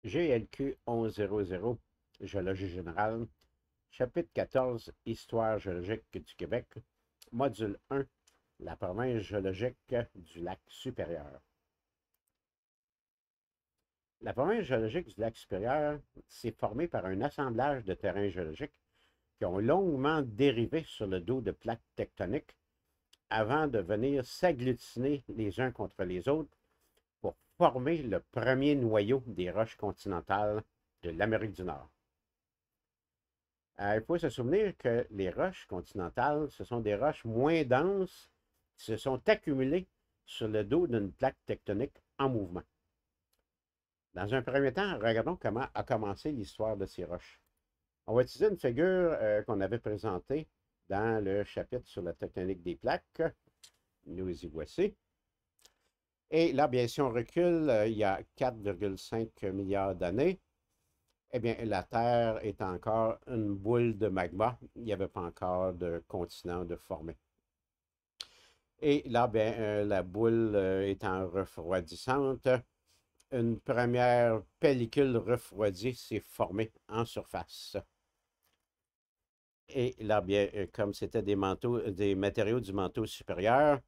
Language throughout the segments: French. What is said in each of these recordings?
GLQ 1100, Géologie générale, chapitre 14, Histoire géologique du Québec, module 1, la province géologique du lac supérieur. La province géologique du lac supérieur s'est formée par un assemblage de terrains géologiques qui ont longuement dérivé sur le dos de plaques tectoniques avant de venir s'agglutiner les uns contre les autres pour former le premier noyau des roches continentales de l'Amérique du Nord. Il faut se souvenir que les roches continentales, ce sont des roches moins denses qui se sont accumulées sur le dos d'une plaque tectonique en mouvement. Dans un premier temps, regardons comment a commencé l'histoire de ces roches. On va utiliser une figure qu'on avait présentée dans le chapitre sur la tectonique des plaques. Nous y voici. Et là, bien, si on recule, il y a 4,5 milliards d'années, eh bien, la Terre est encore une boule de magma. Il n'y avait pas encore de continent de formé. Et là, bien, la boule étant refroidissante, une première pellicule refroidie s'est formée en surface. Et là, bien, comme c'était des matériaux du manteau supérieur,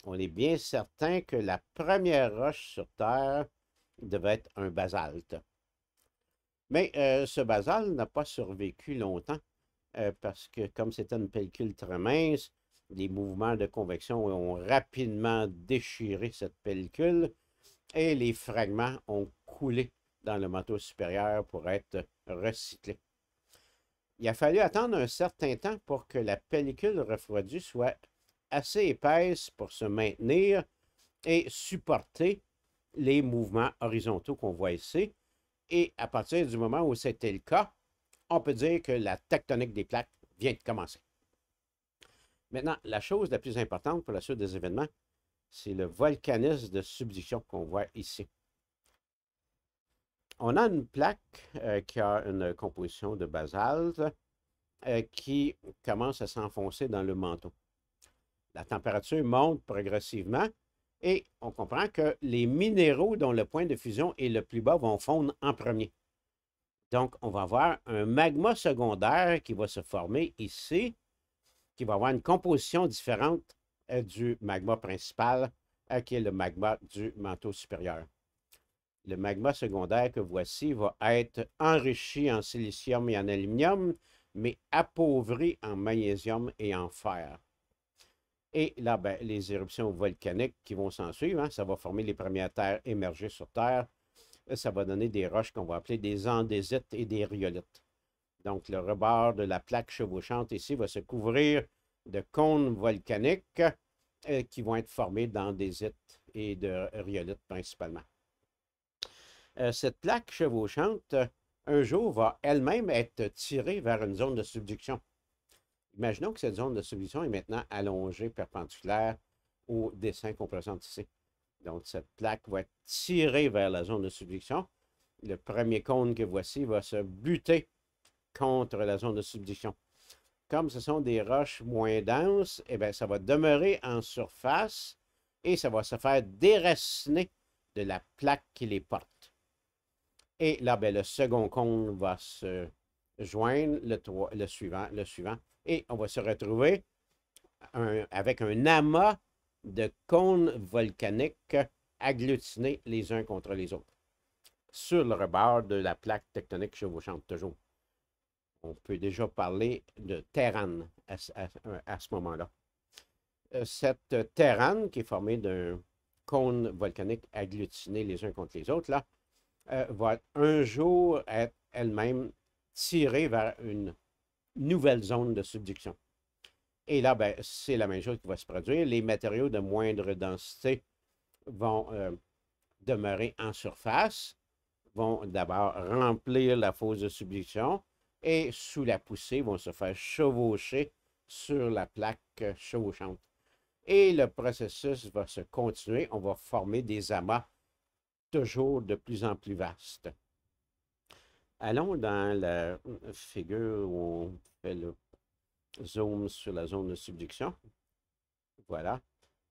on est bien certain que la première roche sur Terre devait être un basalte. Mais ce basalte n'a pas survécu longtemps parce que comme c'était une pellicule très mince, les mouvements de convection ont rapidement déchiré cette pellicule et les fragments ont coulé dans le manteau supérieur pour être recyclés. Il a fallu attendre un certain temps pour que la pellicule refroidie soit assez épaisse pour se maintenir et supporter les mouvements horizontaux qu'on voit ici. Et à partir du moment où c'était le cas, on peut dire que la tectonique des plaques vient de commencer. Maintenant, la chose la plus importante pour la suite des événements, c'est le volcanisme de subduction qu'on voit ici. On a une plaque qui a une composition de basalte qui commence à s'enfoncer dans le manteau. La température monte progressivement et on comprend que les minéraux dont le point de fusion est le plus bas vont fondre en premier. Donc, on va avoir un magma secondaire qui va se former ici, qui va avoir une composition différente du magma principal, qui est le magma du manteau supérieur. Le magma secondaire que voici va être enrichi en silicium et en aluminium, mais appauvri en magnésium et en fer. Et là, ben, les éruptions volcaniques qui vont s'en suivre, ça va former les premières terres émergées sur Terre. Ça va donner des roches qu'on va appeler des andésites et des rhyolites. Donc, le rebord de la plaque chevauchante ici va se couvrir de cônes volcaniques qui vont être formés d'andésites et de rhyolites principalement. Cette plaque chevauchante, un jour, va elle-même être tirée vers une zone de subduction. Imaginons que cette zone de subduction est maintenant allongée perpendiculaire au dessin qu'on présente ici. Donc, cette plaque va être tirée vers la zone de subduction. Le premier cône que voici va se buter contre la zone de subduction. Comme ce sont des roches moins denses, eh bien, ça va demeurer en surface et ça va se faire déraciner de la plaque qui les porte. Et là, bien, le second cône va se joindre, le suivant, et on va se retrouver avec un amas de cônes volcaniques agglutinés les uns contre les autres, sur le rebord de la plaque tectonique chevauchante toujours. On peut déjà parler de terrane à ce moment-là. Cette terrane, qui est formée d'un cône volcanique agglutiné les uns contre les autres, là, va un jour être elle-même tirée vers une nouvelle zone de subduction. Et là, ben, c'est la même chose qui va se produire. Les matériaux de moindre densité vont demeurer en surface, vont d'abord remplir la fosse de subduction et sous la poussée vont se faire chevaucher sur la plaque chevauchante. Et le processus va se continuer. On va former des amas toujours de plus en plus vastes. Allons dans la figure où on fait le zoom sur la zone de subduction. Voilà.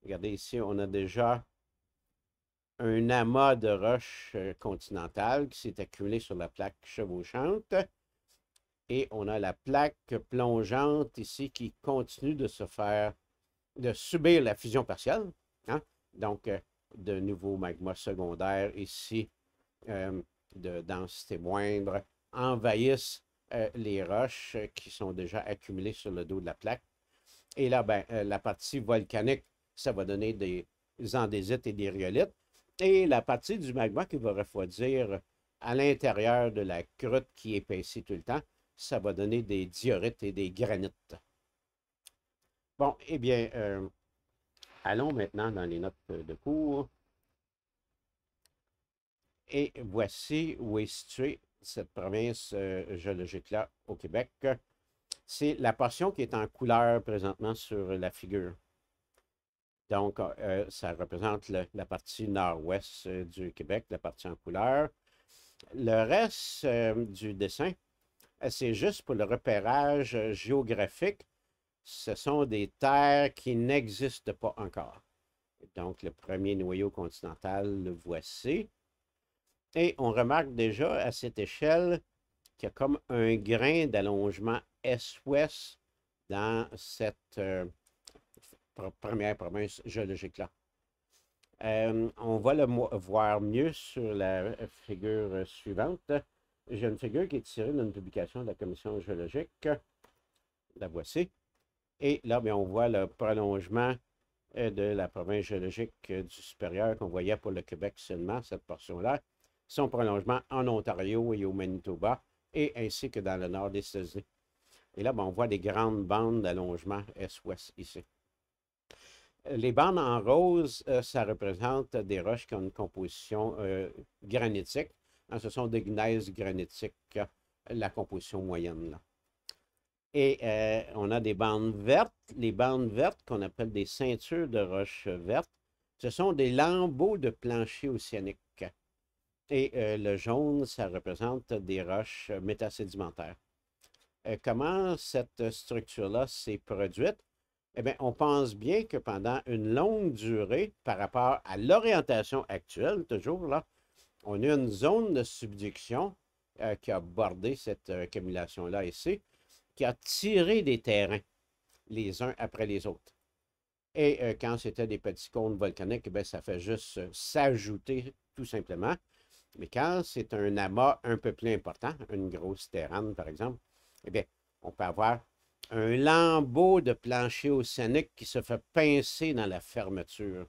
Regardez ici, on a déjà un amas de roches continentales qui s'est accumulé sur la plaque chevauchante. Et on a la plaque plongeante ici qui continue de de subir la fusion partielle. Hein? Donc, de nouveaux magmas secondaires ici de densité moindre envahissent les roches qui sont déjà accumulées sur le dos de la plaque. Et là, ben, la partie volcanique, ça va donner des andésites et des rhyolites. Et la partie du magma qui va refroidir à l'intérieur de la croûte qui épaissit tout le temps, ça va donner des diorites et des granites. Bon, eh bien, allons maintenant dans les notes de cours. Et voici où est située cette province géologique-là au Québec. C'est la portion qui est en couleur présentement sur la figure. Donc, ça représente la partie nord-ouest du Québec, la partie en couleur. Le reste du dessin, c'est juste pour le repérage géographique. Ce sont des terres qui n'existent pas encore. Donc, le premier noyau continental, le voici. Et on remarque déjà à cette échelle qu'il y a comme un grain d'allongement est-ouest dans cette première province géologique-là. On va le voir mieux sur la figure suivante. J'ai une figure qui est tirée d'une publication de la Commission géologique. La voici. Et là, bien, on voit le prolongement de la province géologique du supérieur qu'on voyait pour le Québec seulement, cette portion-là. Son prolongement en Ontario et au Manitoba, et ainsi que dans le nord des États-Unis. Et là, bien, on voit des grandes bandes d'allongement est-ouest ici. Les bandes en rose, ça représente des roches qui ont une composition granitique. Hein, ce sont des gneiss granitiques, la composition moyenne, là. Et on a des bandes vertes. Les bandes vertes, qu'on appelle des ceintures de roches vertes, ce sont des lambeaux de plancher océanique. Et le jaune, ça représente des roches métasédimentaires. Comment cette structure-là s'est produite? Eh bien, on pense bien que pendant une longue durée, par rapport à l'orientation actuelle, toujours là, on a une zone de subduction qui a bordé cette accumulation-là ici, qui a tiré des terrains les uns après les autres. Et quand c'était des petits cônes volcaniques, eh bien, ça fait juste s'ajouter tout simplement. Mais quand c'est un amas un peu plus important, une grosse terrane par exemple, eh bien, on peut avoir un lambeau de plancher océanique qui se fait pincer dans la fermeture.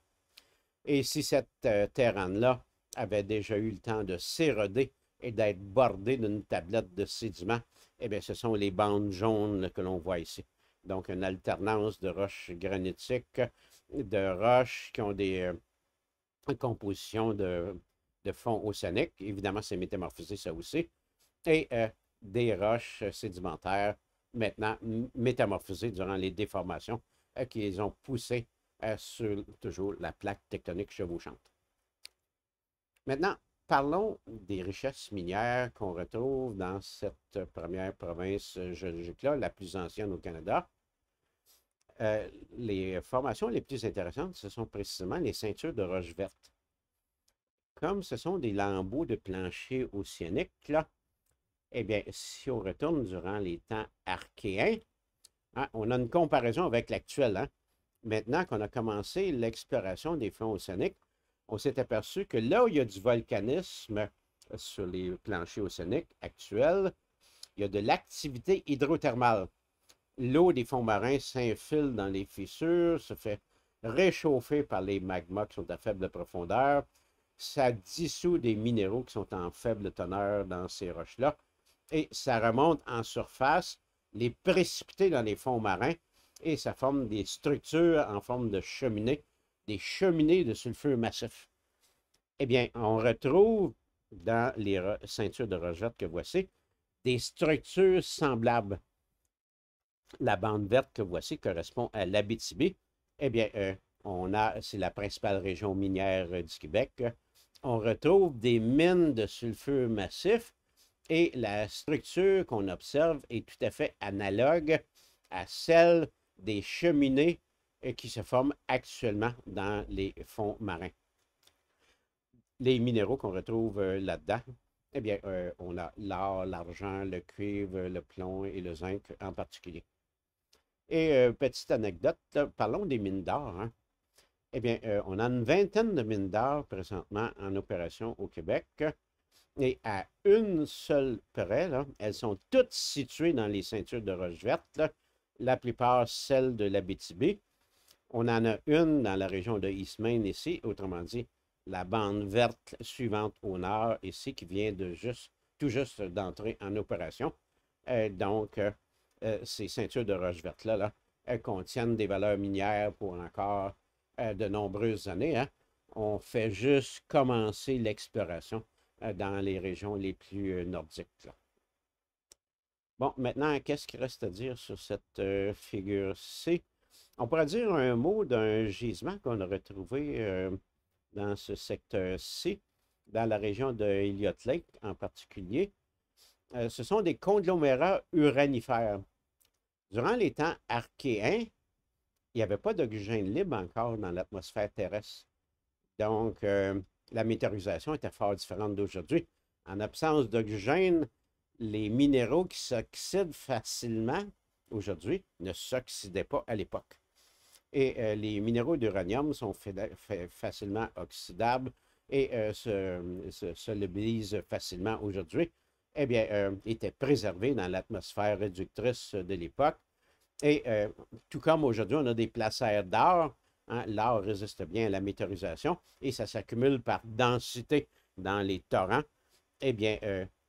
Et si cette terrane-là avait déjà eu le temps de s'éroder et d'être bordée d'une tablette de sédiments, eh bien, ce sont les bandes jaunes là, que l'on voit ici. Donc, une alternance de roches granitiques, de roches qui ont des compositions de fond océanique. Évidemment, c'est métamorphosé ça aussi. Et des roches sédimentaires, maintenant métamorphosées durant les déformations qui les ont poussées sur toujours la plaque tectonique chevauchante. Maintenant, parlons des richesses minières qu'on retrouve dans cette première province géologique-là, la plus ancienne au Canada. Les formations les plus intéressantes, ce sont précisément les ceintures de roches vertes. Comme ce sont des lambeaux de plancher océanique, là, eh bien, si on retourne durant les temps archéens, hein, on a une comparaison avec l'actuel. Hein. Maintenant qu'on a commencé l'exploration des flancs océaniques, on s'est aperçu que là où il y a du volcanisme sur les planchers océaniques actuels, il y a de l'activité hydrothermale. L'eau des fonds marins s'infile dans les fissures, se fait réchauffer par les magmas qui sont à faible profondeur. Ça dissout des minéraux qui sont en faible teneur dans ces roches-là. Et ça remonte en surface, les précipiter dans les fonds marins, et ça forme des structures en forme de cheminées, des cheminées de sulfure massif. Eh bien, on retrouve dans les ceintures de roches vertes que voici, des structures semblables. La bande verte que voici correspond à l'Abitibi. Eh bien, c'est la principale région minière du Québec. On retrouve des mines de sulfure massif et la structure qu'on observe est tout à fait analogue à celle des cheminées qui se forment actuellement dans les fonds marins. les minéraux qu'on retrouve là-dedans, eh bien, on a l'or, l'argent, le cuivre, le plomb et le zinc en particulier. Et petite anecdote, là, parlons des mines d'or, hein. Eh bien, on a une vingtaine de mines d'or présentement en opération au Québec. Et à une seule près, là, elles sont toutes situées dans les ceintures de roches vertes, là, la plupart celles de l'Abitibi. On en a une dans la région de Eastmain ici, autrement dit, la bande verte suivante au nord ici, qui vient de tout juste d'entrer en opération. Ces ceintures de roches vertes-là, là, elles contiennent des valeurs minières pour encore de nombreuses années, hein. On fait juste commencer l'exploration dans les régions les plus nordiques, là. Bon, maintenant, qu'est-ce qu'il reste à dire sur cette figure C? On pourrait dire un mot d'un gisement qu'on a retrouvé dans ce secteur-ci, dans la région de Elliott Lake en particulier. Ce sont des conglomérats uranifères. Durant les temps archéens, il n'y avait pas d'oxygène libre encore dans l'atmosphère terrestre. Donc, la météorisation était fort différente d'aujourd'hui. En absence d'oxygène, les minéraux qui s'oxydent facilement aujourd'hui ne s'oxydaient pas à l'époque. Et les minéraux d'uranium sont facilement oxydables et se solubilisent facilement aujourd'hui. Eh bien, étaient préservés dans l'atmosphère réductrice de l'époque. Et tout comme aujourd'hui, on a des placères d'or, hein, l'or résiste bien à la météorisation et ça s'accumule par densité dans les torrents. Eh bien,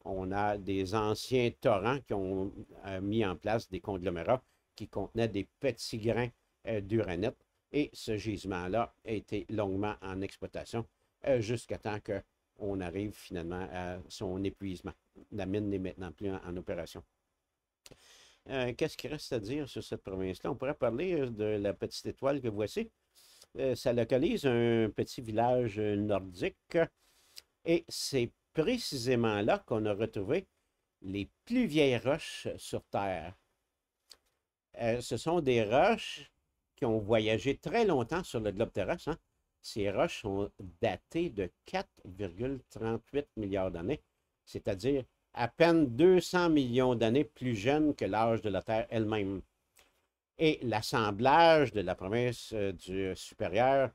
on a des anciens torrents qui ont mis en place des conglomérats qui contenaient des petits grains d'uranite. Et ce gisement-là a été longuement en exploitation jusqu'à temps qu'on arrive finalement à son épuisement. La mine n'est maintenant plus en opération. Qu'est-ce qu'il reste à dire sur cette province-là? On pourrait parler de la petite étoile que voici. Ça localise un petit village nordique et c'est précisément là qu'on a retrouvé les plus vieilles roches sur Terre. Ce sont des roches qui ont voyagé très longtemps sur le globe terrestre, hein. Ces roches sont datées de 4,38 milliards d'années, c'est-à-dire à peine 200 millions d'années plus jeunes que l'âge de la Terre elle-même. Et l'assemblage de la province du supérieur,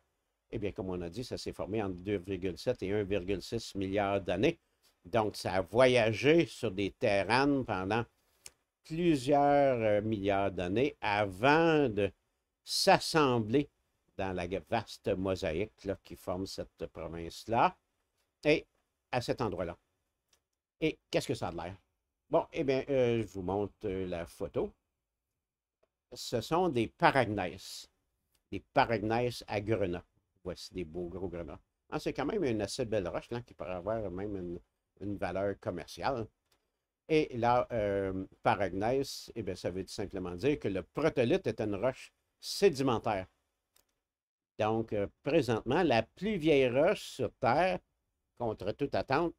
eh bien, comme on a dit, ça s'est formé entre 2,7 et 1,6 milliards d'années. Donc, ça a voyagé sur des terranes pendant plusieurs milliards d'années avant de s'assembler dans la vaste mosaïque là, qui forme cette province-là et à cet endroit-là. Et qu'est-ce que ça a de l'air? Bon, eh bien, je vous montre la photo. Ce sont des paragneiss à grenat. Voici des beaux gros grenats. Ah, c'est quand même une assez belle roche là, qui pourrait avoir même une valeur commerciale. Et là, paragneiss, eh bien, ça veut tout simplement dire que le protolithe est une roche sédimentaire. Donc, présentement, la plus vieille roche sur Terre, contre toute attente,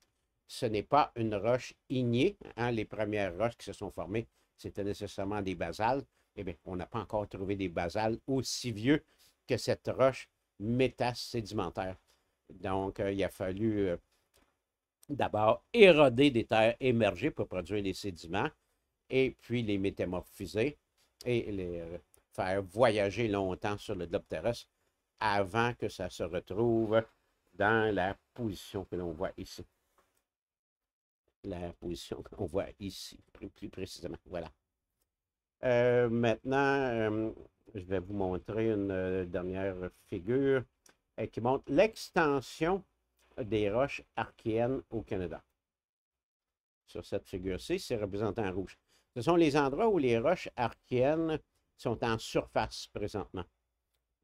ce n'est pas une roche ignée, hein. Les premières roches qui se sont formées, c'était nécessairement des basaltes. Eh bien, on n'a pas encore trouvé des basaltes aussi vieux que cette roche métasédimentaire. Donc, il a fallu d'abord éroder des terres émergées pour produire les sédiments et puis les métamorphiser et les faire voyager longtemps sur le globe terrestre avant que ça se retrouve dans la position que l'on voit ici. La position qu'on voit ici, plus précisément. Voilà. Maintenant, je vais vous montrer une dernière figure qui montre l'extension des roches archéennes au Canada. Sur cette figure-ci, c'est représenté en rouge. Ce sont les endroits où les roches archéennes sont en surface présentement.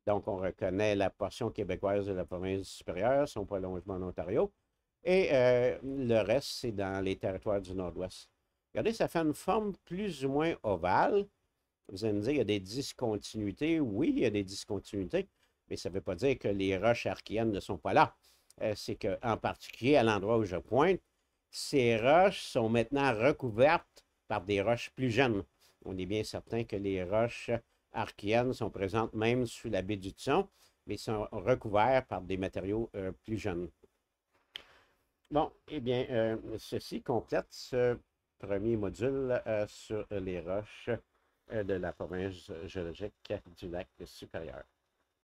Donc, on reconnaît la portion québécoise de la province supérieure, son prolongement en Ontario, et le reste, c'est dans les territoires du Nord-Ouest. Regardez, ça fait une forme plus ou moins ovale. Vous allez me dire, il y a des discontinuités. Oui, il y a des discontinuités, mais ça ne veut pas dire que les roches archéennes ne sont pas là. C'est qu'en particulier, à l'endroit où je pointe, ces roches sont maintenant recouvertes par des roches plus jeunes. On est bien certain que les roches archéennes sont présentes même sous la baie du Thon, mais sont recouvertes par des matériaux plus jeunes. Bon, eh bien, ceci complète ce premier module sur les roches de la province géologique du lac supérieur.